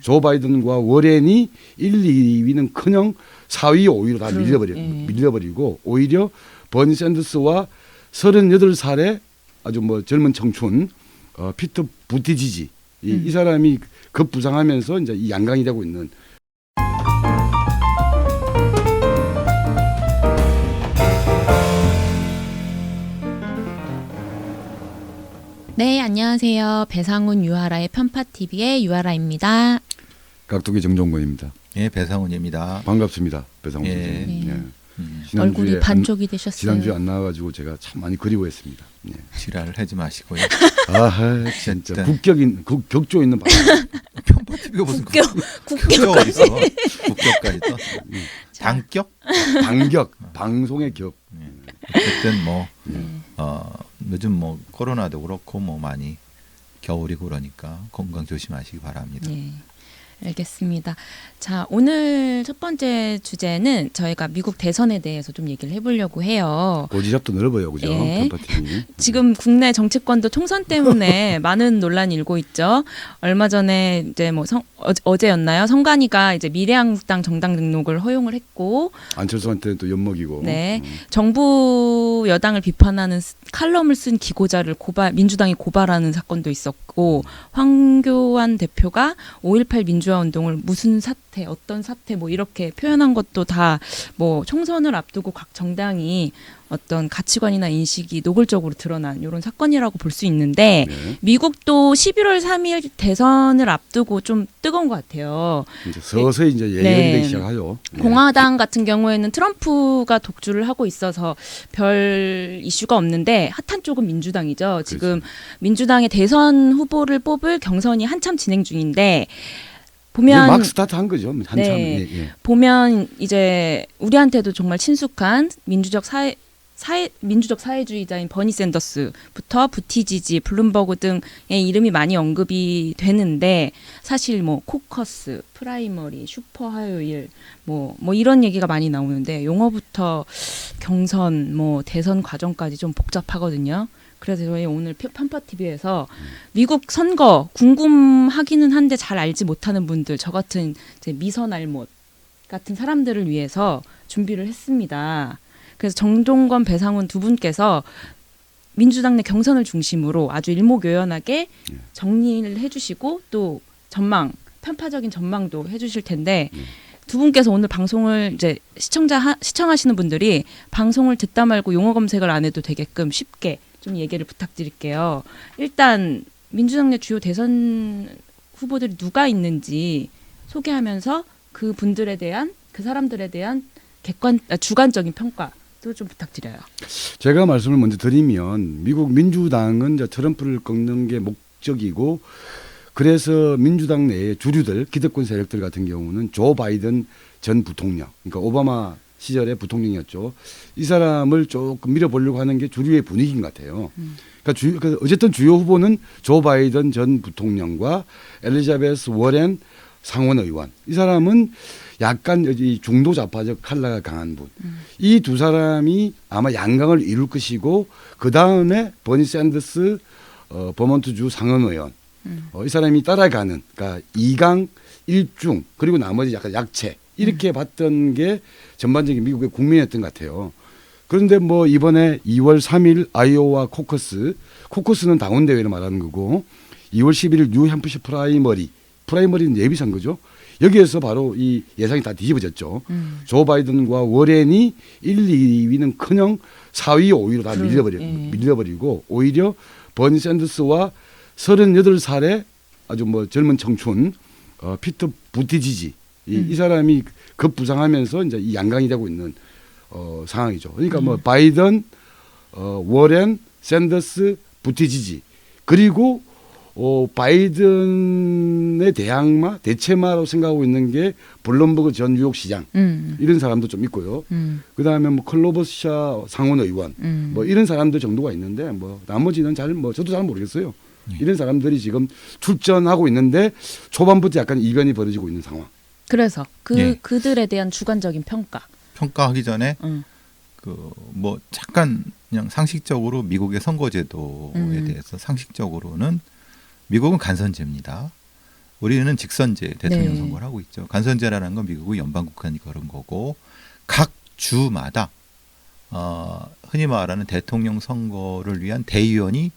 조 바이든과 워렌이 1, 2위는커녕 4위, 5위로 다 밀려버리고 오히려 버니 샌더스와 38살의 아주 뭐 젊은 청춘 피터 부티지지 이 사람이 급부상하면서 이제 이 양강이 되고 있는. 네, 안녕하세요. 배상훈 유하라의 편파TV의 유하라입니다. 각도기 정종건입니다. 예, 배상훈입니다. 반갑습니다. 배상훈 예. 선생님. 네. 예. 얼굴이 반쪽이 되셨어요. 지난주에 안 나와가지고 제가 참 많이 그리워했습니다. 예. 지랄을 하지 마시고요. 아, 진짜 격조 있는 편파TV가 무슨 국격 어디 있어? 국격까지 또 단격? 반격, 방송의 격. 어쨌든 뭐 요즘 뭐 코로나도 그렇고 뭐 많이 겨울이고 그러니까 건강 조심하시기 바랍니다. 네, 알겠습니다. 자, 오늘 첫 번째 주제는 저희가 미국 대선에 대해서 좀 얘기를 해보려고 해요. 고지잡도 넓어요, 그죠? 예. 편파TV. 지금 국내 정치권도 총선 때문에 많은 논란이 일고 있죠. 얼마 전에 이제 뭐 어제였나요? 성관이가 이제 미래한국당 정당 등록을 허용을 했고, 안철수한테는 또 엿먹이고. 네, 정부 여당을 비판하는 칼럼을 쓴 기고자를 민주당이 고발하는 사건도 있었고, 황교안 대표가 5.18 민주화 운동을 무슨 사태, 어떤 사태 뭐 이렇게 표현한 것도 다 뭐 총선을 앞두고 각 정당이 어떤 가치관이나 인식이 노골적으로 드러난 이런 사건이라고 볼 수 있는데 네. 미국도 11월 3일 대선을 앞두고 좀 뜨거운 것 같아요. 이제 서서히 이제 예열이 네. 되기 시작하죠. 예. 공화당 같은 경우에는 트럼프가 독주를 하고 있어서 별 이슈가 없는데 핫한 쪽은 민주당이죠. 지금 그렇죠. 민주당의 대선 후보를 뽑을 경선이 한참 진행 중인데 이제 보면 막 스타트한 거죠. 한참. 네. 예, 예. 보면 이제 우리한테도 정말 친숙한 민주적 사회주의자인 버니 샌더스부터 부티지지, 블룸버그 등의 이름이 많이 언급이 되는데 사실 뭐 코커스, 프라이머리, 슈퍼 화요일 뭐 이런 얘기가 많이 나오는데 용어부터 경선, 뭐 대선 과정까지 좀 복잡하거든요. 그래서 저희 오늘 편파TV에서 미국 선거 궁금하기는 한데 잘 알지 못하는 분들, 저 같은 이제 미선알못 같은 사람들을 위해서 준비를 했습니다. 그래서 정종건, 배상훈 두 분께서 민주당 내 경선을 중심으로 아주 일목요연하게 정리를 해주시고 또 편파적인 전망도 해주실 텐데 두 분께서 오늘 방송을 이제 시청하시는 분들이 방송을 듣다 말고 용어 검색을 안 해도 되게끔 쉽게 좀 얘기를 부탁드릴게요. 일단 민주당 내 주요 대선 후보들이 누가 있는지 소개하면서 그 사람들에 대한 주관적인 평가도 좀 부탁드려요. 제가 말씀을 먼저 드리면 미국 민주당은 이제 트럼프를 꺾는 게 목적이고 그래서 민주당 내의 주류들, 기득권 세력들 같은 경우는 조 바이든 전 부통령, 그러니까 오바마 시절의 부통령이었죠. 이 사람을 조금 밀어보려고 하는 게 주류의 분위기인 것 같아요. 그러니까 어쨌든 주요 후보는 조 바이든 전 부통령과 엘리자베스 워렌 상원 의원. 이 사람은 약간 이 중도 좌파적 컬러가 강한 분. 이 두 사람이 아마 양강을 이룰 것이고 그 다음에 버니 샌더스 버몬트주 상원 의원. 이 사람이 따라가는 그러니까 2강 1중 그리고 나머지 약간 약체 이렇게 봤던 게 전반적인 미국의 국민이었던 것 같아요. 그런데 뭐 이번에 2월 3일 아이오와 코커스는 당원대회를 말하는 거고 2월 11일 뉴햄프셔 프라이머리는 예비선거죠. 여기에서 바로 이 예상이 다 뒤집어졌죠. 조 바이든과 워렌이 1, 2위는커녕 4위, 5위로 다 밀려버리고 오히려 버니 샌더스와 38살의 아주 뭐 젊은 청춘 피터 부티지지 이 사람이 급부상하면서 이제 이 양강이 되고 있는 상황이죠. 그러니까 뭐 바이든, 워렌, 샌더스, 부티지지 그리고 바이든의 대체마로 생각하고 있는 게 블룸버그 전 뉴욕시장 이런 사람도 좀 있고요. 그다음에 뭐 클로버샤 상원 의원 뭐 이런 사람들 정도가 있는데 뭐 나머지는 저도 잘 모르겠어요. 이런 사람들이 지금 출전하고 있는데 초반부터 약간 이변이 벌어지고 있는 상황. 그래서 그들에 대한 주관적인 평가하기 전에 뭐 잠깐 그냥 상식적으로 미국의 선거제도에 대해서 상식적으로는 미국은 간선제입니다. 우리는 직선제 대통령 네. 선거를 하고 있죠. 간선제라는 건 미국의 연방국한이 그런 거고 각 주마다 흔히 말하는 대통령 선거를 위한 대의원이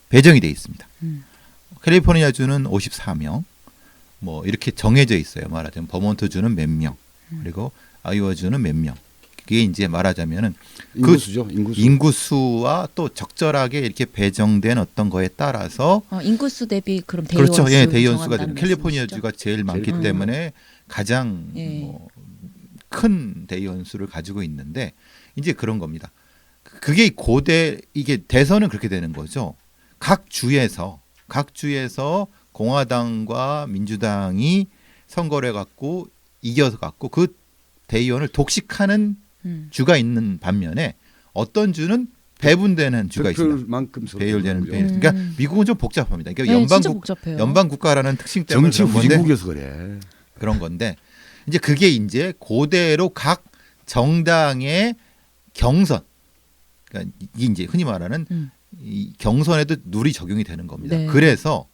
배정이 돼 있습니다. 캘리포니아 주는 54명, 뭐 이렇게 정해져 있어요. 말하자면 버몬트 주는 몇 명, 그리고 아이오와 주는 몇 명. 그게 이제 말하자면은 인구수죠. 인구수. 인구수와 또 적절하게 이렇게 배정된 어떤 거에 따라서 인구수 대비 그럼 대의원 그렇죠. 수 예, 대의원 수가 정한다는 되는 캘리포니아 말씀이시죠? 주가 제일 많기 많죠. 때문에 가장 예. 큰 대의원 수를 가지고 있는데 이제 그런 겁니다. 그게 고대 이게 대선은 그렇게 되는 거죠. 각 주에서 공화당과 민주당이 선거를 해갖고 이겨서 갖고 그 대의원을 독식하는 주가 있는 반면에 어떤 주는 배분되는 주가 있습니다. 만큼 배열되는 그러니까 미국은 좀 복잡합니다. 그러니까 네, 진짜 복잡해요. 연방 국가라는 특징 때문에 정치 그런 건데 후진국이어서 그래. 그런 건데 이제 그게 이제 그대로 각 정당의 경선 그러니까 이게 이제 흔히 말하는 이 경선에도 룰이 적용이 되는 겁니다. 네. 그래서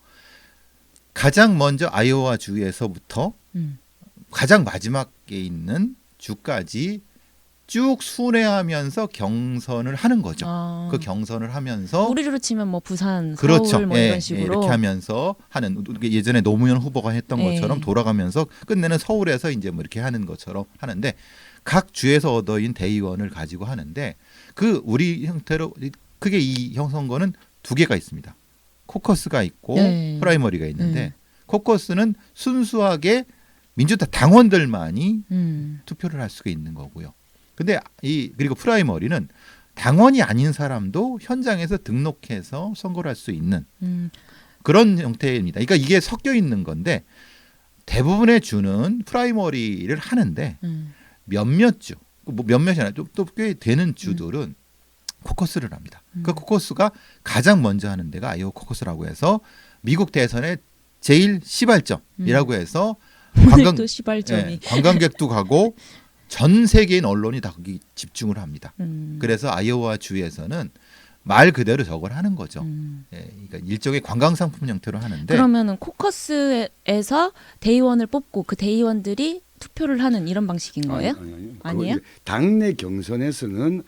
가장 먼저 아이오와 주에서부터 가장 마지막에 있는 주까지 쭉 순회하면서 경선을 하는 거죠. 그 경선을 하면서 우리로 치면 뭐 부산, 그렇죠. 서울 뭐 예, 이런 식으로 이렇게 하면서 하는 예전에 노무현 후보가 했던 예. 것처럼 돌아가면서 끝내는 서울에서 이제 뭐 이렇게 하는 것처럼 하는데 각 주에서 얻어인 대의원을 가지고 하는데 그 우리 형태로 크게 이 선거는 두 개가 있습니다. 코커스가 있고 네. 프라이머리가 있는데 코커스는 순수하게 민주당 당원들만이 투표를 할 수가 있는 거고요. 근데 그리고 프라이머리는 당원이 아닌 사람도 현장에서 등록해서 선거를 할 수 있는 그런 형태입니다. 그러니까 이게 섞여 있는 건데 대부분의 주는 프라이머리를 하는데 몇몇 주, 뭐 몇몇이 아니라 또 꽤 되는 주들은 코커스를 합니다. 그 코커스가 가장 먼저 하는 데가 아이오와 코커스라고 해서 미국 대선의 제일 시발점이라고 해서 오늘도 시발점이 관광객도 가고 전 세계인 언론이 다 거기 집중을 합니다. 그래서 아이오와 주에서는 말 그대로 저걸 하는 거죠. 예, 그러니까 일종의 관광 상품 형태로 하는데 그러면은 코커스에서 대의원을 뽑고 그 대의원들이 투표를 하는 이런 방식인 거예요? 아니에요? 그거 이제 당내 경선에서는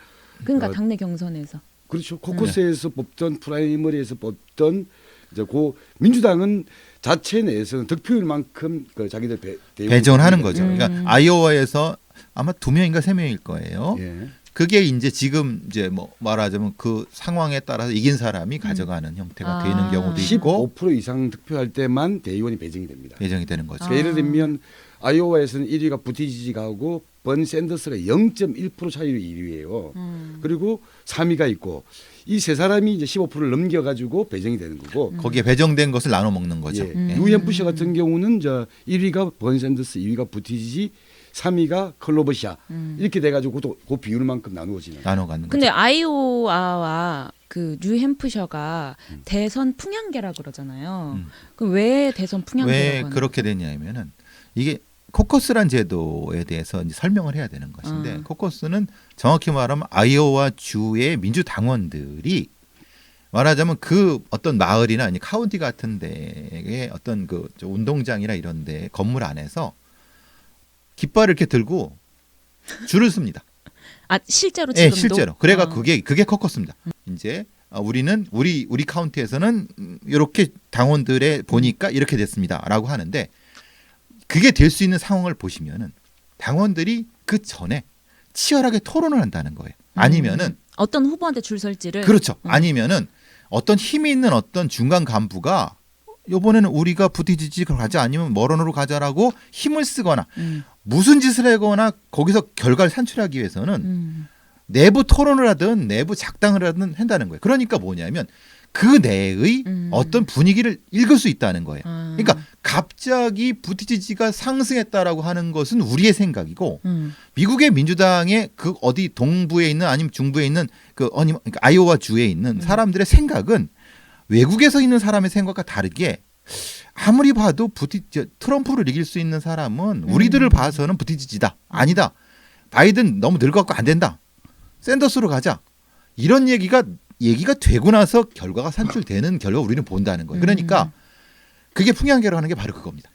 그러니까 당내 경선에서 그렇죠. 코커스에서 뽑던 프라이머리에서 뽑던 이제 그 민주당은 자체 내에서는 득표율만큼 그 자기들 배정을 하는 거죠. 그러니까 아이오와에서 아마 2명인가 3명일 거예요. 예. 그게 이제 지금 이제 뭐 말하자면 그 상황에 따라서 이긴 사람이 가져가는 형태가 되는 경우도 있고 15% 이상 득표할 때만 대의원이 배정이 됩니다. 배정이 되는 거죠. 그러니까 예를 들면 아이오와에서는 1위가 부티지지가 하고 번 샌더스가 0.1% 차이로 1위예요. 그리고 3위가 있고 이 세 사람이 이제 15%를 넘겨가지고 배정이 되는 거고 거기에 배정된 것을 나눠 먹는 거죠. 예. 예. 뉴햄프셔 같은 경우는 저 1위가 번 샌더스, 2위가 부티지지, 3위가 클로버샤 이렇게 돼가지고 그 비율만큼 나누어지는. 나눠 갖는 거죠. 근데 아이오와와 그 뉴햄프셔가 대선 풍향계라 그러잖아요. 그럼 왜 대선 풍향계라고 왜 하는 그렇게 되냐면은 이게 코커스란 제도에 대해서 이제 설명을 해야 되는 것인데 코커스는 정확히 말하면 아이오와 주의 민주당원들이 말하자면 그 어떤 마을이나 아니 카운티 같은 데에 어떤 그 운동장이나 이런 데 건물 안에서 깃발을 이렇게 들고 줄을 씁니다. 실제로 예, 지금도? 실제로. 그래가 그게 코커스입니다. 이제 우리는 우리 카운티에서는 이렇게 당원들의 보니까 이렇게 됐습니다라고 하는데 그게 될 수 있는 상황을 보시면은 당원들이 그 전에 치열하게 토론을 한다는 거예요. 아니면은 어떤 후보한테 줄 설지를 그렇죠. 아니면은 어떤 힘이 있는 어떤 중간 간부가 이번에는 우리가 부티지지로 가자 아니면 머런으로 가자라고 힘을 쓰거나 무슨 짓을 하거나 거기서 결과를 산출하기 위해서는 내부 토론을 하든 내부 작당을 하든 한다는 거예요. 그러니까 뭐냐면 그 내의 어떤 분위기를 읽을 수 있다는 거예요. 그러니까 갑자기 부티지지가 상승했다라고 하는 것은 우리의 생각이고 미국의 민주당의 그 어디 동부에 있는 아니면 중부에 있는 그러니까 아이오와 주에 있는 사람들의 생각은 외국에서 있는 사람의 생각과 다르게 아무리 봐도 트럼프를 이길 수 있는 사람은 우리들을 봐서는 부티지지다. 아니다. 바이든 너무 늙어갖고 안 된다. 샌더스로 가자. 이런 얘기가 되고 나서 결과가 산출되는 결과 우리는 본다는 거예요. 그러니까 그게 풍향계라고 하는 게 바로 그겁니다.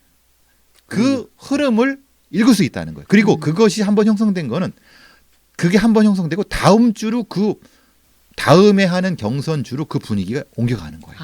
그 흐름을 읽을 수 있다는 거예요. 그리고 그것이 한번 형성된 거는 그게 한번 형성되고 다음 주로 그 다음에 하는 경선주로 그 분위기가 옮겨가는 거예요.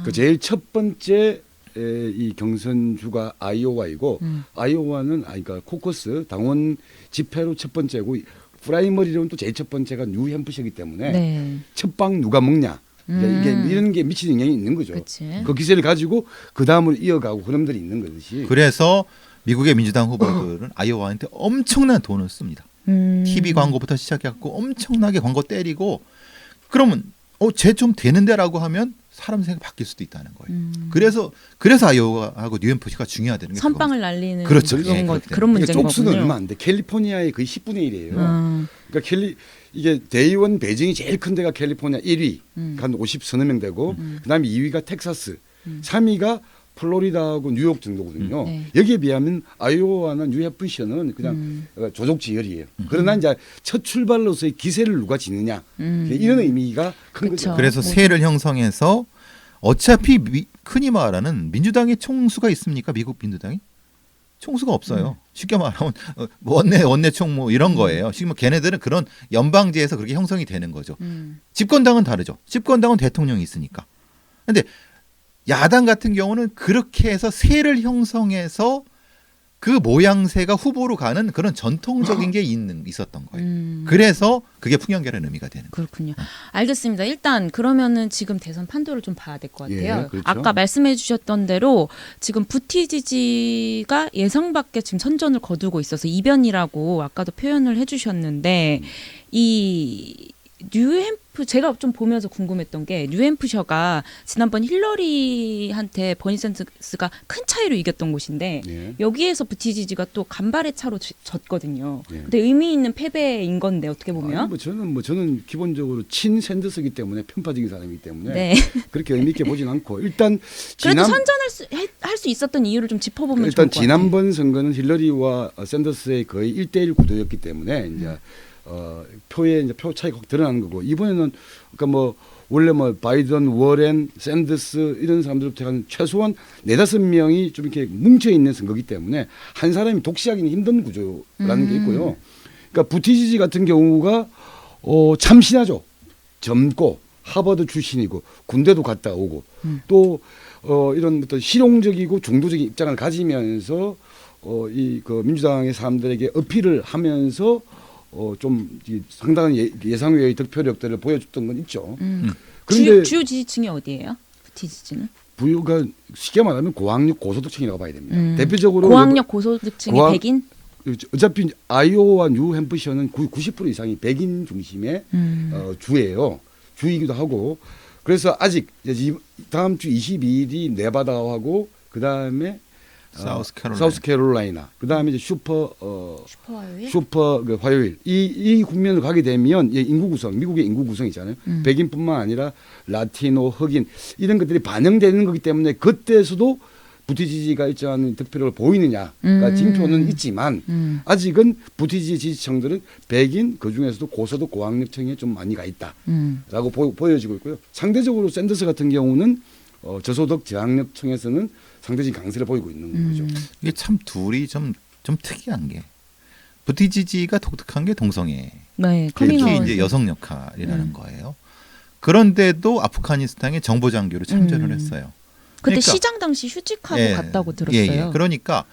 그 제일 첫 번째 이 경선주가 아이오와이고 아이오와는 그러니까 코커스 당원 집회로 첫 번째고 프라이머리로는 또 제일 첫 번째가 뉴햄프셔이기 때문에 네. 첫방 누가 먹냐 이게 이런 게 미치는 영향이 있는 거죠. 그치. 그 기세를 가지고 그 다음을 이어가고 흐름들이 있는 것이. 그래서 미국의 민주당 후보들은 아이오와한테 엄청난 돈을 씁니다. TV 광고부터 시작해갖고 엄청나게 광고 때리고 그러면 쟤 좀 되는데라고 하면 사람 생각 바뀔 수도 있다는 거예요. 그래서 아이오와하고 뉴햄프셔가 중요하다는 게 선빵을 날리는 그렇죠. 그런, 예, 것, 그렇게 그런 문제인 그러니까 족수는 거군요. 얼마 안 돼. 캘리포니아의 거의 10분의 1이에요. 그러니까 이게 대의원 베이징이 제일 큰 데가 캘리포니아 1위 한 50 서너 명 되고 그다음에 2위가 텍사스, 3위가 플로리다하고 뉴욕 정도거든요. 네. 여기에 비하면 아이오와나 뉴햄프셔는 그냥 조족 지열이에요. 그러나 이제 첫 출발로서의 기세를 누가 지느냐 이런 의미가 큰 그쵸. 거죠. 그래서 세를 형성해서 어차피 흔히 말하는 민주당의 총수가 있습니까? 미국 민주당이? 총수가 없어요. 쉽게 말하면 원내총 뭐 이런 거예요. 지금 걔네들은 그런 연방제에서 그렇게 형성이 되는 거죠. 집권당은 다르죠. 집권당은 대통령이 있으니까. 근데 야당 같은 경우는 그렇게 해서 세를 형성해서 그 모양새가 후보로 가는 그런 전통적인 게 있었던 거예요. 그래서 그게 풍향계라는 의미가 되는 거예요. 그렇군요. 알겠습니다. 일단 그러면은 지금 대선 판도를 좀 봐야 될 것 같아요. 예, 그렇죠. 아까 말씀해 주셨던 대로 지금 부티지지가 예상 밖에 지금 선전을 거두고 있어서 이변이라고 아까도 표현을 해 주셨는데 이 뉴햄프 제가 좀 보면서 궁금했던 게 뉴햄프셔가 지난번 힐러리한테 버니 샌더스가 큰 차이로 이겼던 곳인데 예. 여기에서 부티지지가 또 간발의 차로 졌거든요. 예. 근데 의미 있는 패배인 건데 어떻게 아니, 보면 저는 기본적으로 친 샌더스이기 때문에 편파적인 사람이기 때문에 네. 그렇게 의미 있게 보진 않고 일단 그래도 선전할 할 수 있었던 이유를 좀 짚어보면 일단 좋을 것 같아요. 지난번 선거는 힐러리와 샌더스의 거의 1대1 구도였기 때문에 이제 표에 이제 표 차이가 확 드러나는 거고 이번에는 그러니까 뭐 원래 뭐 바이든, 워렌, 샌더스 이런 사람들부터 한 최소한 4-5명이 좀 이렇게 뭉쳐 있는 선거기 때문에 한 사람이 독시하기는 힘든 구조라는 게 있고요. 그러니까 부티지지 같은 경우가 참신하죠. 젊고 하버드 출신이고 군대도 갔다 오고 또 이런 어떤 실용적이고 중도적인 입장을 가지면서 이 그 민주당의 사람들에게 어필을 하면서 좀 상당한 예상 외의 득표력들을 보여줬던 건 있죠. 그런데 주요 지지층이 어디예요? 부티지지는? 부유가 쉽게 말하면 고학력 고소득층이라고 봐야 됩니다. 대표적으로 고학력 고소득층이 고학- 백인? 어차피 아이오와 뉴햄프셔는 90% 이상이 백인 중심의 주예요. 주이기도 하고 그래서 아직 이제 다음 주 22일이 네바다하고 그 다음에 사우스캐롤라이나 그 다음에 이제 슈퍼 그 화요일 이 국면을 가게 되면 인구 구성 미국의 인구 구성이잖아요. 백인뿐만 아니라 라티노, 흑인 이런 것들이 반영되는 거기 때문에 그때서도 부티지지가 일정한 득표를 보이느냐가 징표는 있지만 아직은 부티지지 지지층들은 백인 그 중에서도 고소득 고학력층에 좀 많이 가 있다라고 보여지고 있고요. 상대적으로 샌더스 같은 경우는 저소득 저학력층에서는 상대적인 강세를 보이고 있는 거죠. 이게 참 둘이 좀 특이한 게 부티지지가 독특한 게 동성애. 네, 특히 커밍아웃. 이제 여성 역할이라는 거예요. 그런데도 아프가니스탄의 정보 장교로 참전을 했어요. 그때 그러니까- 시장 당시 휴직하고 예, 갔다고 들었어요. 예. 그러니까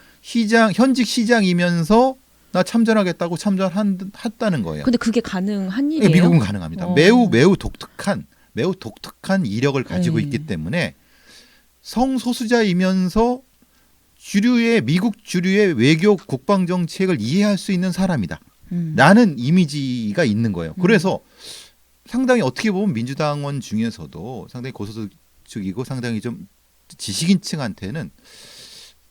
현직 시장이면서 나 참전하겠다고 참전했다는 거예요. 근데 그게 가능한 예, 일이에요? 미국은 가능합니다. 어. 매우 독특한 이력을 가지고 네. 있기 때문에 성소수자이면서 미국 주류의 외교 국방 정책을 이해할 수 있는 사람이다. 라는 이미지가 있는 거예요. 그래서 상당히 어떻게 보면 민주당원 중에서도 상당히 고소득이고 상당히 좀 지식인층한테는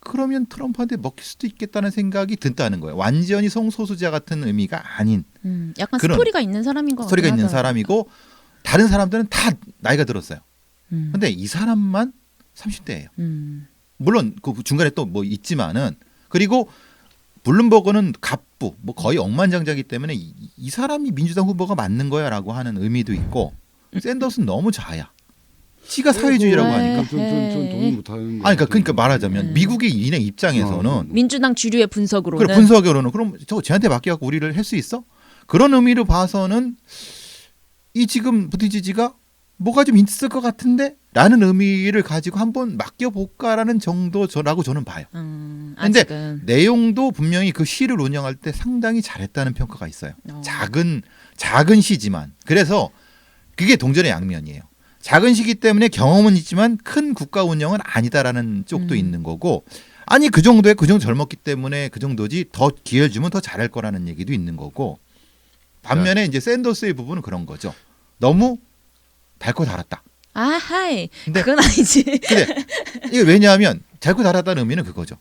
그러면 트럼프한테 먹힐 수도 있겠다는 생각이 든다는 거예요. 완전히 성소수자 같은 의미가 아닌 약간 그런 스토리가 있는 사람인 것 같아요. 스토리가 있는 사람이고 다른 사람들은 다 나이가 들었어요. 음. 근데 이 사람만 30대예요. 음. 물론 그 중간에 또 뭐 있지만은 그리고 블룸버그는 갑부 뭐 거의 억만장자이기 때문에 이 사람이 민주당 후보가 맞는 거야라고 하는 의미도 있고 샌더스는 너무 자야. 지가 사회주의라고 네. 하니까. 전 동의 못하는. 그러니까 말하자면 미국의 인의 입장에서는 민주당 주류의 분석으로는 그래 분석으로는 그럼 저 쟤한테 맡겨갖고 우리를 할 수 있어? 그런 의미로 봐서는 이 지금 부티지지가 뭐가 좀 있을 것 같은데? 라는 의미를 가지고 한번 맡겨볼까라는 정도라고 저는 봐요. 근데 아직은. 내용도 분명히 그 시를 운영할 때 상당히 잘했다는 평가가 있어요. 어. 작은 시지만. 그래서 그게 동전의 양면이에요. 작은 시기 때문에 경험은 있지만 큰 국가 운영은 아니다라는 쪽도 있는 거고, 아니 그 정도 젊었기 때문에 그 정도지 더 기회를 주면 더 잘할 거라는 얘기도 있는 거고, 반면에 이제 샌더스의 부분은 그런 거죠. 너무 달고 달았다. 아하이. 근데- 그건 아니지. 근데 이게 왜냐하면 달고 달았다는 의미는 그거죠.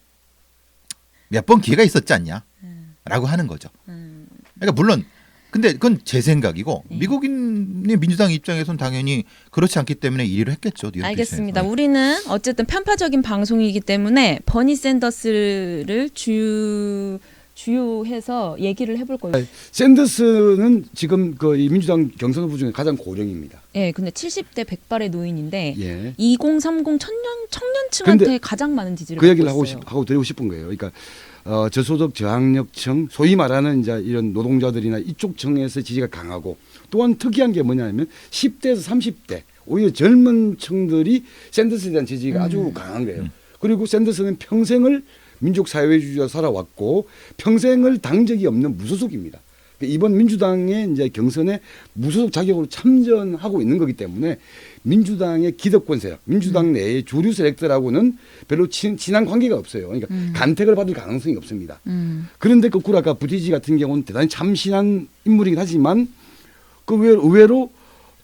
몇 번 기회가 있었지 않냐?라고 하는 거죠. 그러니까 물론 근데 그건 제 생각이고 미국인의 민주당 입장에서는 당연히 그렇지 않기 때문에 1위를 했겠죠. 뉴욕 알겠습니다. 대신에서. 우리는 어쨌든 편파적인 방송이기 때문에 버니 샌더스를 주요해서 얘기를 해볼 거예요. 샌더스는 지금 그 이 민주당 경선 후보 중에 가장 고령입니다. 예, 근데 70대 백발의 노인인데 예. 2030 청년층한테 근데 가장 많은 지지를 그 얘기를 받고 하고 있어요. 하고 드리고 싶은 거예요. 그러니까 저소득 저학력층 소위 말하는 이제 이런 노동자들이나 이쪽 층에서 지지가 강하고, 또한 특이한 게 뭐냐면 10대에서 30대 오히려 젊은 층들이 샌더스에 대한 지지가 아주 강한 거예요. 그리고 샌더스는 평생을 민족 사회주의로 살아왔고 평생을 당 적이 없는 무소속입니다. 이번 민주당의 이제 경선에 무소속 자격으로 참전하고 있는 거기 때문에 민주당의 기득권 세력, 민주당 내의 주류 세력들하고는 별로 친한 관계가 없어요. 그러니까 간택을 받을 가능성이 없습니다. 그런데 거꾸로 아까 부티지 같은 경우는 대단히 참신한 인물이긴 하지만 그 의외로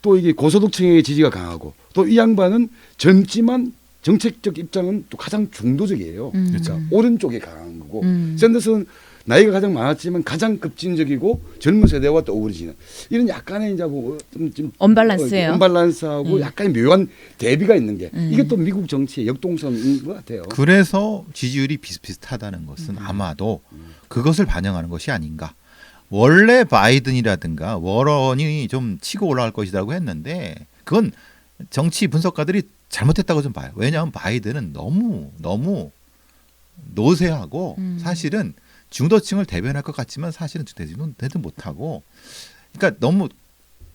또 이게 고소득층의 지지가 강하고, 또 이 양반은 젊지만 정책적 입장은 또 가장 중도적이에요. 그러니까 오른쪽에 강한 거고, 샌더스는 나이가 가장 많았지만 가장 급진적이고 젊은 세대와 또 어우러지는 이런 약간의 이제 좀 언밸런스예요. 언밸런스하고 약간의 묘한 대비가 있는 게 이게 또 미국 정치의 역동성인 것 같아요. 그래서 지지율이 비슷비슷하다는 것은 아마도 그것을 반영하는 것이 아닌가. 원래 바이든이라든가 워런이 좀 치고 올라갈 것이라고 했는데 그건 정치 분석가들이 잘못했다고 좀 봐요. 왜냐하면 바이든은 너무 노쇠하고 사실은 중도층을 대변할 것 같지만 사실은 되지 못하고, 그러니까 너무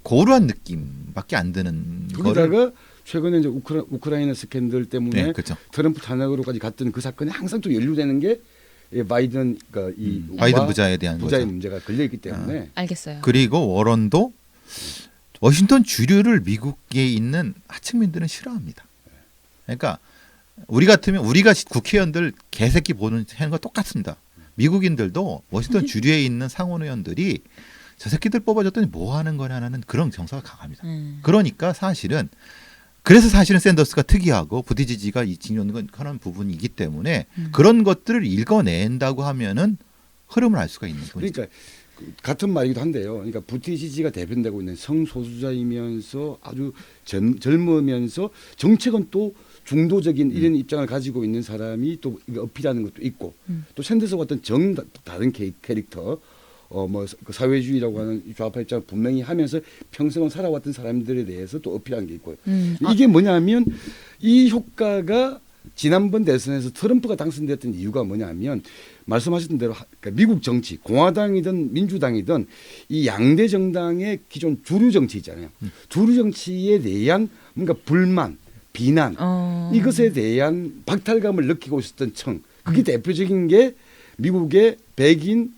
고루한 느낌밖에 안 드는 거를. 거기다가 최근에 이제 우크라이나 스캔들 때문에 네, 그렇죠. 트럼프 탄핵으로까지 갔던 그 사건이 항상 또 연루되는 게 바이든, 그러니까 이 바이든 부자에 대한 부자의 거죠. 문제가 걸려 있기 때문에 알겠어요. 그리고 워런도 워싱턴 주류를 미국에 있는 하층민들은 싫어합니다. 그러니까 우리 같으면 우리가 국회의원들 개새끼 보는 하는 거 똑같습니다. 미국인들도 워싱턴 주류에 있는 상원 의원들이 저 새끼들 뽑아줬더니 뭐 하는 거냐는 그런 정서가 강합니다. 그러니까 그래서 사실은 샌더스가 특이하고 부티지지가 이 진연하는 부분이기 때문에 그런 것들을 읽어낸다고 하면은 흐름을 알 수가 있는 거죠. 그러니까 같은 말이기도 한데요. 그러니까 부티지지가 대변되고 있는 성소수자이면서 아주 젊으면서 정책은 또 중도적인 이런 입장을 가지고 있는 사람이 또 어필하는 것도 있고, 또 샌더스 같은 다른 캐릭터, 그 사회주의라고 하는 좌파 입장을 분명히 하면서 평생을 살아왔던 사람들에 대해서 또 어필한 게 있고요. 이게 뭐냐면 이 효과가 지난번 대선에서 트럼프가 당선됐던 이유가 뭐냐면 말씀하셨던 대로 그러니까 미국 정치, 공화당이든 민주당이든 이 양대 정당의 기존 주류 정치 있잖아요. 주류 정치에 대한 뭔가 불만, 비난, 이것에 대한 박탈감을 느끼고 있었던 층, 그게 대표적인 게 미국의 백인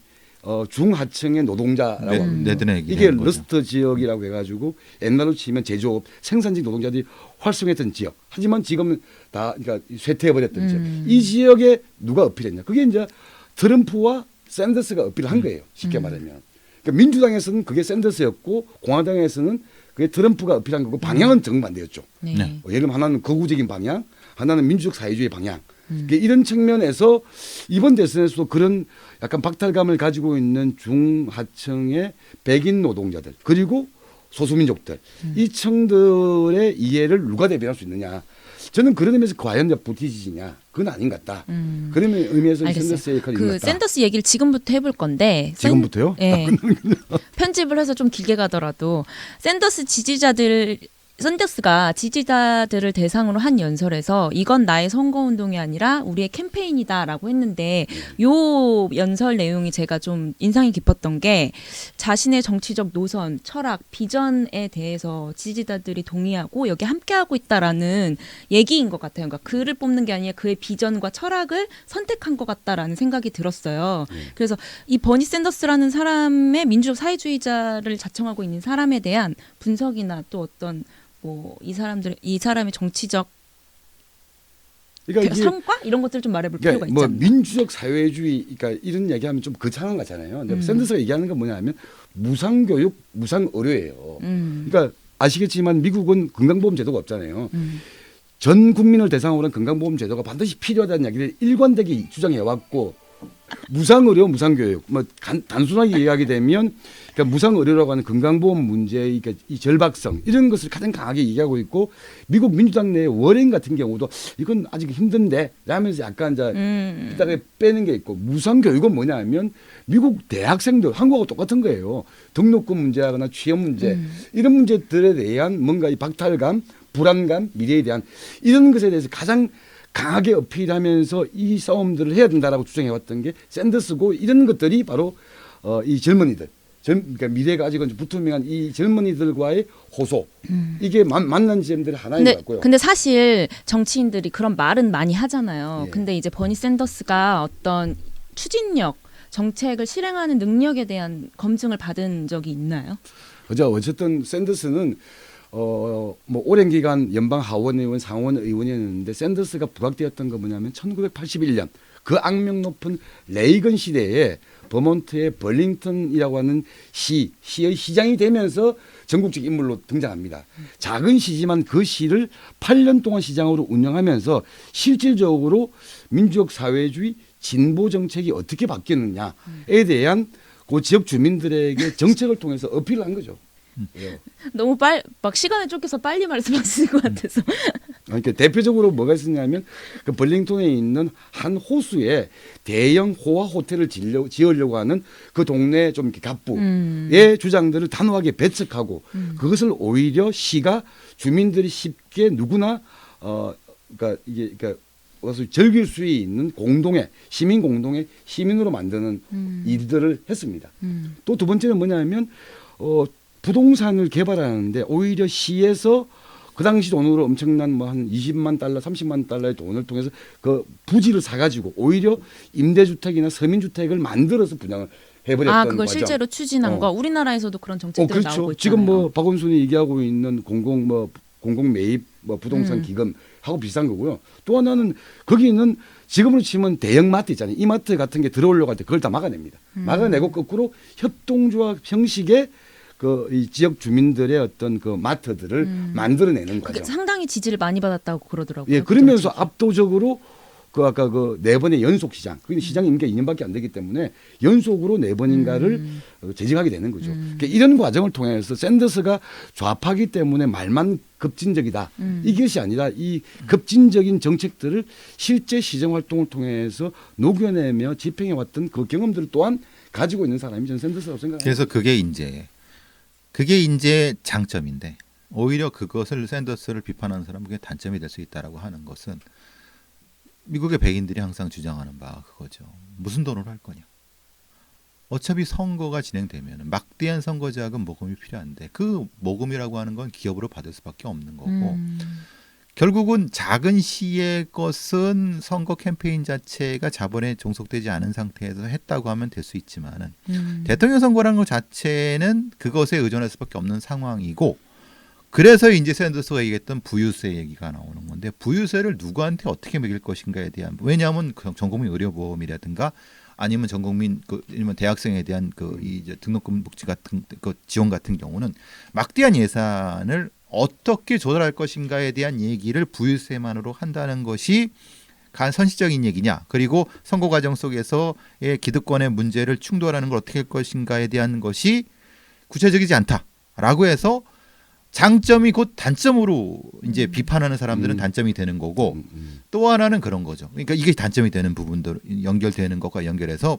중하층의 노동자라고 합니다. 이게 러스트 지역이라고 해가지고 옛날로 치면 제조업, 생산직 노동자들이 활성했던 지역. 하지만 지금은 다 그러니까 쇠퇴해버렸던 지역. 이 지역에 누가 어필했냐? 그게 이제 트럼프와 샌더스가 어필을 한 거예요. 쉽게 말하면. 그러니까 민주당에서는 그게 샌더스였고 공화당에서는 그게 트럼프가 어필한 거고 방향은 정반대였죠. 네. 예를 들면 하나는 거구적인 방향, 하나는 민주적 사회주의 방향. 그러니까 이런 측면에서 이번 대선에서도 그런 약간 박탈감을 가지고 있는 중하층의 백인 노동자들 그리고 소수민족들 이 층들의 이해를 누가 대변할 수 있느냐. 저는 그런 의미에서 과연 부티지지냐 그건 아닌 것 같다. 그런 의미에서 샌더스의 역할이 있는 것 같다. 샌더스 얘기를 지금부터 해볼 건데 지금부터요? 편집을 해서 좀 길게 가더라도 샌더스 지지자들의 샌더스가 지지자들을 대상으로 한 연설에서 이건 나의 선거운동이 아니라 우리의 캠페인이다라고 했는데 요 연설 내용이 제가 좀 인상이 깊었던 게 자신의 정치적 노선, 철학, 비전에 대해서 지지자들이 동의하고 여기 함께하고 있다라는 얘기인 것 같아요. 그러니까 그를 뽑는 게 아니라 그의 비전과 철학을 선택한 것 같다라는 생각이 들었어요. 그래서 이 버니 샌더스라는 사람의 민주적 사회주의자를 자청하고 있는 사람에 대한 분석이나 또 어떤 뭐 이 사람의 정치적 그러니까 이게 성과 이런 것들 좀 말해볼 필요가 그러니까 뭐 있잖아요. 민주적 사회주의, 그러니까 이런 얘기하면 좀 거창한 거잖아요. 근데 샌더스가 얘기하는 건 뭐냐면 무상교육, 무상의료예요. 그러니까 아시겠지만 미국은 건강보험 제도가 없잖아요. 전 국민을 대상으로 한 건강보험 제도가 반드시 필요하다는 이야기를 일관되게 주장해왔고 무상의료, 무상교육 뭐 단순하게 이야기하게 되면 그러니까 무상의료라고 하는 건강보험 문제의 그러니까 이 절박성 이런 것을 가장 강하게 얘기하고 있고 미국 민주당 내 워렌 같은 경우도 이건 아직 힘든데 라면서 약간 이제 이따가 빼는 게 있고 무상교육은 뭐냐면 미국 대학생들 한국하고 똑같은 거예요. 등록금 문제하거나 취업 문제 이런 문제들에 대한 뭔가 이 박탈감, 불안감, 미래에 대한 이런 것에 대해서 가장 강하게 어필하면서 이 싸움들을 해야 된다라고 주장해왔던 게 샌더스고 이런 것들이 바로 이 젊은이들, 그러니까 미래가 아직은 불투명한 이 젊은이들과의 호소 이게 만난 지점들이 하나인 것 같고요. 근데 사실 정치인들이 그런 말은 많이 하잖아요. 예. 근데 이제 버니 샌더스가 어떤 추진력, 정책을 실행하는 능력에 대한 검증을 받은 적이 있나요? 그죠. 어쨌든 샌더스는 뭐 오랜 기간 연방 하원 의원, 상원 의원이었는데 샌더스가 부각되었던 거 뭐냐면 1981년 그 악명 높은 레이건 시대에 버몬트의 벌링턴이라고 하는 시의 시장이 되면서 전국적 인물로 등장합니다. 작은 시지만 그 시를 8년 동안 시장으로 운영하면서 실질적으로 민주적 사회주의 진보 정책이 어떻게 바뀌었느냐에 대한 그 지역 주민들에게 정책을 통해서 어필을 한 거죠. 예. 너무 막 시간에 쫓겨서 빨리 말씀하시는 것 같아서. 그러니까 대표적으로 뭐가 있었냐면 그 벌링턴에 있는 한 호수에 대형 호화 호텔을 지으려고 하는 그 동네 좀 이렇게 갑부의 주장들을 단호하게 배척하고 그것을 오히려 시가 주민들이 쉽게 누구나 그러니까 이게 그러니까 와서 즐길 수 있는 공동의 시민 공동의 시민으로 만드는 일들을 했습니다. 또 두 번째는 뭐냐면 부동산을 개발하는데 오히려 시에서 그 당시 돈으로 엄청난 뭐 한 20만 달러, 30만 달러의 돈을 통해서 그 부지를 사가지고 오히려 임대주택이나 서민주택을 만들어서 분양을 해버렸던 그걸 과정. 실제로 추진한 거. 우리나라에서도 그런 정책들이 그렇죠. 나오고 있잖아요. 지금 뭐 박원순이 얘기하고 있는 공공 매입 부동산 기금하고 비슷한 거고요. 또 하나는 거기는 지금으로 치면 대형마트 있잖아요. 이마트 같은 게 들어오려고 할 때 그걸 다 막아냅니다. 막아내고 거꾸로 협동조합 형식의 이 지역 주민들의 어떤 그 마트들을 만들어내는 과정. 상당히 지지를 많이 받았다고 그러더라고요. 예, 그러면서 압도적으로 아까 그 4번의 연속 시장, 그 시장 임기가 2년밖에 안 되기 때문에 연속으로 4번인가를 재직하게 되는 거죠. 그러니까 이런 과정을 통해서 샌더스가 좌파기 때문에 말만 급진적이다. 이것이 아니라 이 급진적인 정책들을 실제 시정 활동을 통해서 녹여내며 집행해왔던 그 경험들을 또한 가지고 있는 사람이 저는 샌더스라고 생각합니다. 그래서 그게 이제 장점인데 오히려 그것을 샌더스를 비판하는 사람에게 단점이 될 수 있다라고 하는 것은 미국의 백인들이 항상 주장하는 바가 그거죠. 무슨 돈으로 할 거냐. 어차피 선거가 진행되면 막대한 선거 자금 모금이 필요한데 그 모금이라고 하는 건 기업으로 받을 수밖에 없는 거고 결국은 작은 시의 것은 선거 캠페인 자체가 자본에 종속되지 않은 상태에서 했다고 하면 될 수 있지만은 대통령 선거라는 것 자체는 그것에 의존할 수밖에 없는 상황이고 그래서 이제 샌더스가 얘기했던 부유세 얘기가 나오는 건데 부유세를 누구한테 어떻게 매길 것인가에 대한 왜냐하면 전국민 의료보험이라든가 아니면 전국민 아니면 대학생에 대한 이제 등록금 복지 같은 지원 같은 경우는 막대한 예산을 어떻게 조달할 것인가에 대한 얘기를 부유세만으로 한다는 것이 선시적인 얘기냐 그리고 선거 과정 속에서의 기득권의 문제를 충돌하는 걸 어떻게 할 것인가에 대한 것이 구체적이지 않다라고 해서 장점이 곧 단점으로 이제 비판하는 사람들은 단점이 되는 거고 또 하나는 그런 거죠. 그러니까 이게 단점이 되는 부분들 연결되는 것과 연결해서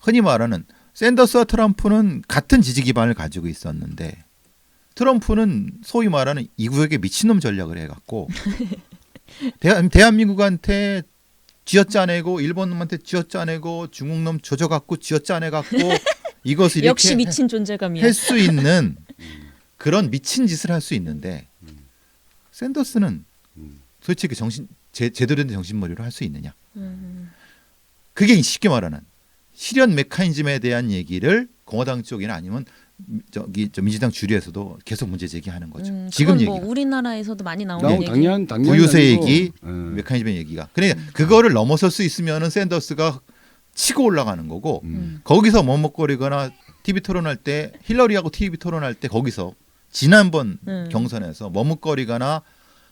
흔히 말하는 샌더스와 트럼프는 같은 지지 기반을 가지고 있었는데 트럼프는 소위 말하는 이 구역의 미친놈 전략을 해갖고 대한민국한테 쥐어짜내고 일본놈한테 쥐어짜내고 중국놈 조져갖고 쥐어짜내갖고 이것을 이렇게 역시 미친 존재감이야. 할 수 있는 그런 미친 짓을 할 수 있는데 샌더스는 솔직히 제대로 된 정신머리로 할 수 있느냐? 그게 쉽게 말하는 실현 메커니즘에 대한 얘기를 공화당 쪽이나 아니면 민주당 주류에서도 계속 문제 제기하는 거죠. 지금 그건 뭐 얘기가 우리나라에서 많이 나오는 얘기. 당연 부유세 아니고, 얘기, 예. 메커니즘의 얘기가. 그러니까 그거를 넘어설 수 있으면은 샌더스가 치고 올라가는 거고 거기서 머뭇거리거나 TV 토론할 때 힐러리하고 TV 토론할 때 거기서 지난번 경선에서 머뭇거리거나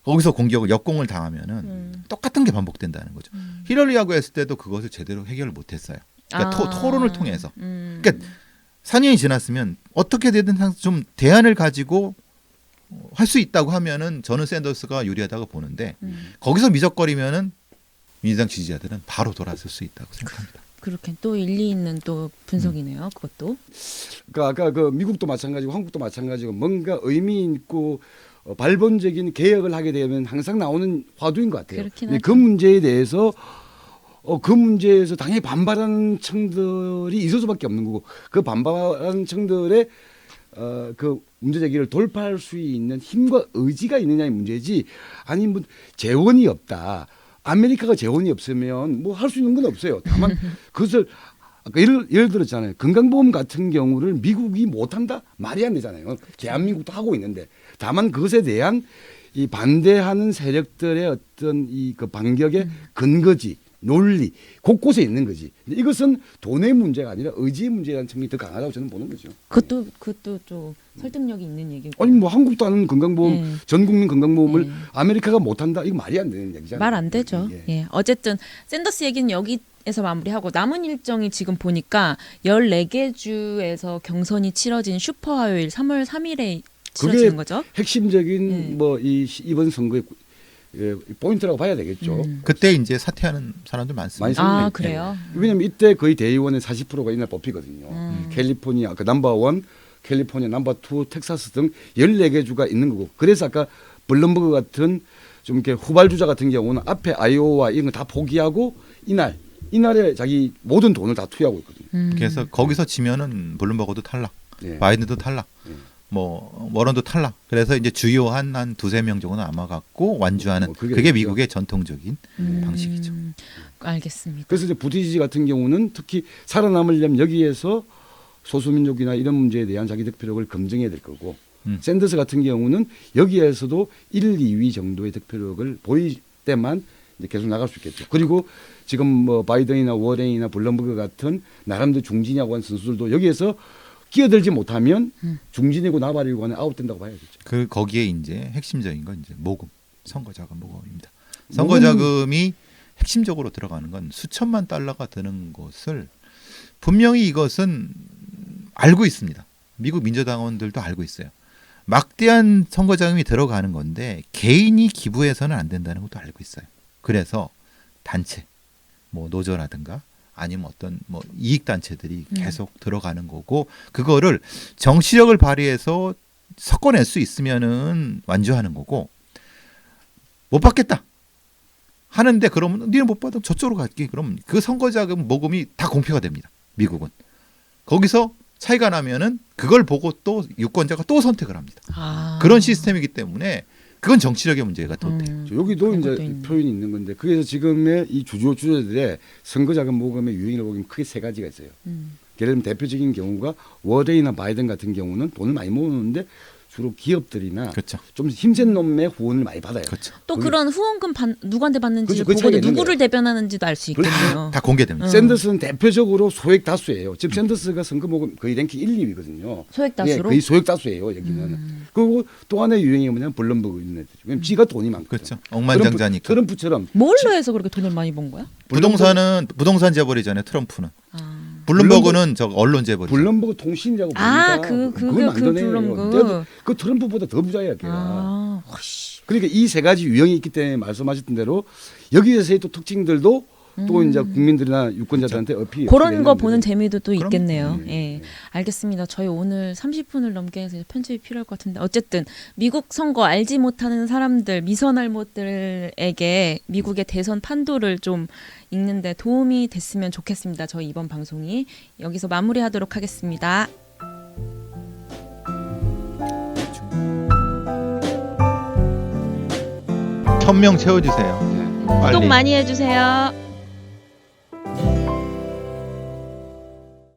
거기서 공격을 역공을 당하면은 똑같은 게 반복된다는 거죠. 힐러리하고 했을 때도 그것을 제대로 해결을 못했어요. 그러니까 토론을 통해서. 그러니까 4년이 지났으면 어떻게 되든 좀 대안을 가지고 할 수 있다고 하면은 저는 샌더스가 유리하다고 보는데 거기서 미적거리면은 민주당 지지자들은 바로 돌아설 수 있다고 생각합니다. 그렇게 또 일리 있는 또 분석이네요. 그것도. 그러니까 아까 그 미국도 마찬가지고 한국도 마찬가지고 뭔가 의미 있고 발본적인 개혁을 하게 되면 항상 나오는 화두인 것 같아요. 그렇긴 근데 하죠. 그 문제에 대해서 그 문제에서 당연히 반발하는 층들이 있을 수밖에 없는 거고 그 반발하는 층들의 그 문제 제기를 돌파할 수 있는 힘과 의지가 있느냐의 문제지 아니면 뭐 재원이 없다. 아메리카가 재원이 없으면 뭐 할 수 있는 건 없어요. 다만 그것을 아까 예를 들었잖아요. 건강보험 같은 경우를 미국이 못한다? 말이 안 되잖아요. 대한민국도 하고 있는데 다만 그것에 대한 이 반대하는 세력들의 어떤 이 그 반격의 근거지 논리 곳곳에 있는 거지. 근데 이것은 돈의 문제가 아니라 의지의 문제라는 측면이 더 강하다고 저는 보는 거죠. 그것도 좀 설득력이 있는 얘기고. 아니 뭐 한국도 하는 건강보험 전 국민 건강보험을 네. 아메리카가 못한다 이거 말이 안 되는 얘기잖아요. 말 안 되죠. 예. 예. 어쨌든 샌더스 얘기는 여기에서 마무리하고 남은 일정이 지금 보니까 14개 주에서 경선이 치러진 슈퍼 화요일 3월 3일에 치러지는 거죠. 핵심적인 뭐 이번 선거의 포인트라고 봐야 되겠죠. 그때 이제 사퇴하는 사람들 많습니다. 많이 아, 네. 그래요? 왜냐하면 이때 거의 대의원의 40%가 이날 뽑히거든요. 캘리포니아 그 넘버 1, 캘리포니아 넘버 2, 텍사스 등 14개 주가 있는 거고. 그래서 아까 블룸버그 같은 좀 이렇게 후발주자 같은 경우는 앞에 아이오와 이런 거 다 포기하고 이날에 자기 모든 돈을 다 투여하고 있거든요. 그래서 거기서 지면은 블룸버그도 탈락, 예. 바이든도 탈락, 예. 뭐 워런도 탈락. 그래서 이제 주요한 한 두세 명 정도는 아마 갖고 완주하는 그게 그게 되겠죠. 미국의 전통적인 방식이죠. 알겠습니다. 그래서 이제 부티지 같은 경우는 특히 살아남으려면 여기에서 소수민족이나 이런 문제에 대한 자기 득표력을 검증해야 될 거고 샌더스 같은 경우는 여기에서도 1, 2위 정도의 득표력을 보일 때만 이제 계속 나갈 수 있겠죠. 그리고 지금 뭐 바이든이나 워렌이나 블럼버그 같은 나름대로 중진이라고 하는 선수들도 여기에서 끼어들지 못하면 중진이고 나발이고 하는 아웃된다고 봐야겠죠. 그 거기에 이제 핵심적인 건 이제 모금, 선거자금 모금입니다. 선거자금이 핵심적으로 들어가는 건 수천만 달러가 드는 것을 분명히 이것은 알고 있습니다. 미국 민주당원들도 알고 있어요. 막대한 선거자금이 들어가는 건데 개인이 기부해서는 안 된다는 것도 알고 있어요. 그래서 단체, 뭐 노조라든가 아니면 어떤 뭐 이익 단체들이 계속 들어가는 거고 그거를 정치력을 발휘해서 섞어낼 수 있으면은 완주하는 거고 못 받겠다 하는데 그러면 니는 못 받으면 저쪽으로 갈게. 그럼 그 선거자금 모금이 다 공표가 됩니다. 미국은 거기서 차이가 나면은 그걸 보고 또 유권자가 또 선택을 합니다. 그런 시스템이기 때문에 그건 정치력의 문제가 또 돼요. 여기도 그런 이제 것도 있네. 표현이 있는 건데 그래서 지금의 이 주주들의 선거자금 모금의 유형을 보면 크게 세 가지가 있어요. 예를 들면 대표적인 경우가 워렌이나 바이든 같은 경우는 돈을 많이 모으는데 주로 기업들이나 그렇죠. 좀 힘센 놈의 후원을 많이 받아요. 그렇죠. 또 그게- 그런 후원금 누구한테 받는지를 그렇죠. 그 보고 차이가 있는 누구를 거예요. 대변하는지도 알 수 있겠네요. 다 공개됩니다. 샌더스는 대표적으로 소액 다수예요. 지금 샌더스가 선거 모금 거의 랭킹 1, 2위거든요. 소액 다수로? 예, 거의 소액 다수예요. 여기는. 그리고 또 하나의 유형이 뭐냐면 블럼버그 있는 애들. 왜냐면 지가 돈이 많거든. 그렇죠. 억만장자니까. 트럼프처럼 뭘로 해서 그렇게 돈을 많이 번 거야? 부동산 재벌이잖아요. 트럼프는. 블룸버그는 저 언론 재벌이죠. 블럼버그 통신이라고 아, 보니까 그게 그건 만드네요. 블럼버그. 그 트럼프보다 더 부자야 걔가. 아, 허씨. 그러니까 이 세 가지 유형이 있기 때문에 말씀하셨던 대로 여기에서의 또 특징들도 또 이제 국민들이나 유권자들한테 어필이 그런 어떻게 거 되는지. 보는 재미도 또 그럼, 있겠네요. 예, 예. 예. 알겠습니다. 저희 오늘 30분을 넘게 해서 편집이 필요할 것 같은데 어쨌든 미국 선거 알지 못하는 사람들 미선할못들에게 미국의 대선 판도를 좀 읽는데 도움이 됐으면 좋겠습니다. 저희 이번 방송이 여기서 마무리하도록 하겠습니다. 천명 채워주세요. 네. 빨리. 구독 많이 해주세요.